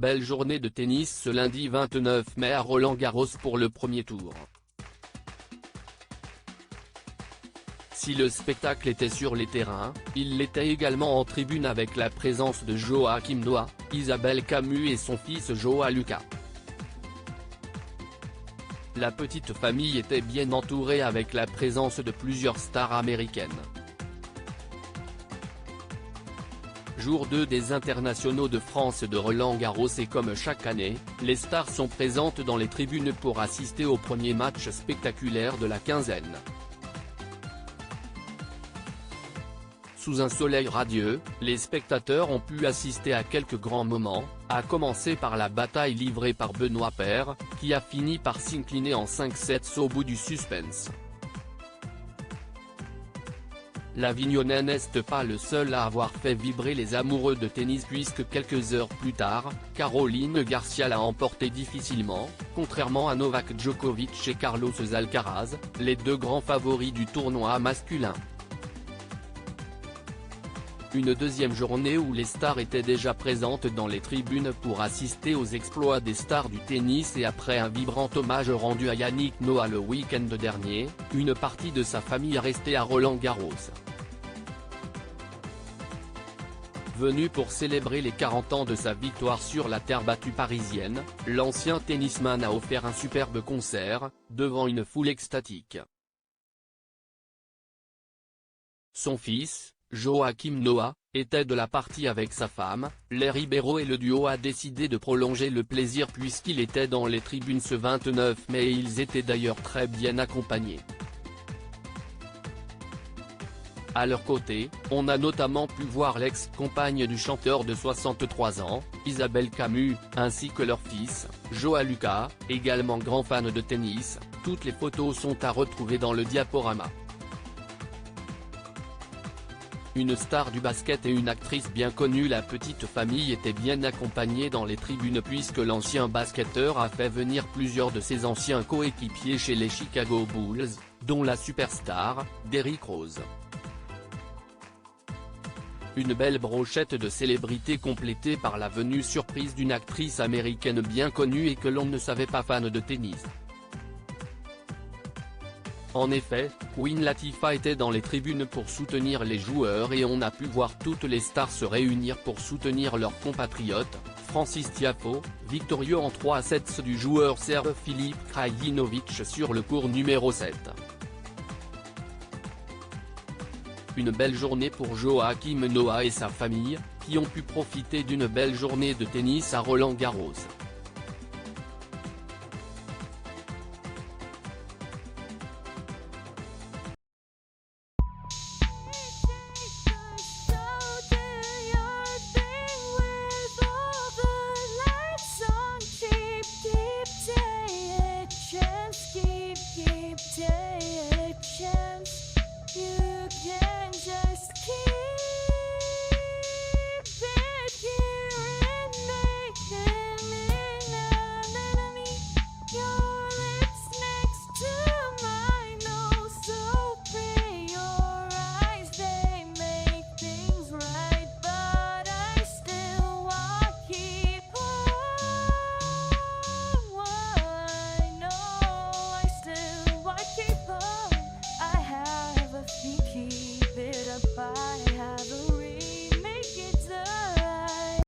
belle journée de tennis ce lundi 29 mai à Roland-Garros pour le premier tour. Si le spectacle était sur les terrains, il l'était également en tribune avec la présence de Joaquim Noah, Isabelle Camus et son fils João Lucas. La petite famille était bien entourée avec la présence de plusieurs stars américaines. Jour 2 des internationaux de France de Roland-Garros et comme chaque année, les stars sont présentes dans les tribunes pour assister au premier match spectaculaire de la quinzaine. Sous un soleil radieux, les spectateurs ont pu assister à quelques grands moments, à commencer par la bataille livrée par Benoît Paire, qui a fini par s'incliner en 5-7 au bout du suspense. L'Avignonnais n'est pas le seul à avoir fait vibrer les amoureux de tennis puisque quelques heures plus tard, Caroline Garcia l'a emporté difficilement, contrairement à Novak Djokovic et Carlos Alcaraz, les deux grands favoris du tournoi masculin. Une deuxième journée où les stars étaient déjà présentes dans les tribunes pour assister aux exploits des stars du tennis et après un vibrant hommage rendu à Yannick Noah le week-end dernier, une partie de sa famille est restée à Roland-Garros. Venu pour célébrer les 40 ans de sa victoire sur la terre battue parisienne, l'ancien tennisman a offert un superbe concert, devant une foule extatique. Son fils, Joaquim Noah, était de la partie avec sa femme, les Ribeiro et le duo a décidé de prolonger le plaisir puisqu'il était dans les tribunes ce 29 mai et ils étaient d'ailleurs très bien accompagnés. À leur côté, on a notamment pu voir l'ex-compagne du chanteur de 63 ans, Isabelle Camus, ainsi que leur fils, João Lucas, également grand fan de tennis. Toutes les photos sont à retrouver dans le diaporama. Une star du basket et une actrice bien connue, la petite famille était bien accompagnée dans les tribunes puisque l'ancien basketteur a fait venir plusieurs de ses anciens coéquipiers chez les Chicago Bulls, dont la superstar, Derrick Rose. Une belle brochette de célébrités complétée par la venue surprise d'une actrice américaine bien connue et que l'on ne savait pas fan de tennis. En effet, Queen Latifah était dans les tribunes pour soutenir les joueurs et on a pu voir toutes les stars se réunir pour soutenir leurs compatriotes, Francis Tiafoe, victorieux en 3 sets du joueur serbe Filip Krajinovic sur le court numéro 7. Une belle journée pour Joaquim Noah et sa famille, qui ont pu profiter d'une belle journée de tennis à Roland-Garros. Keep it up, I have a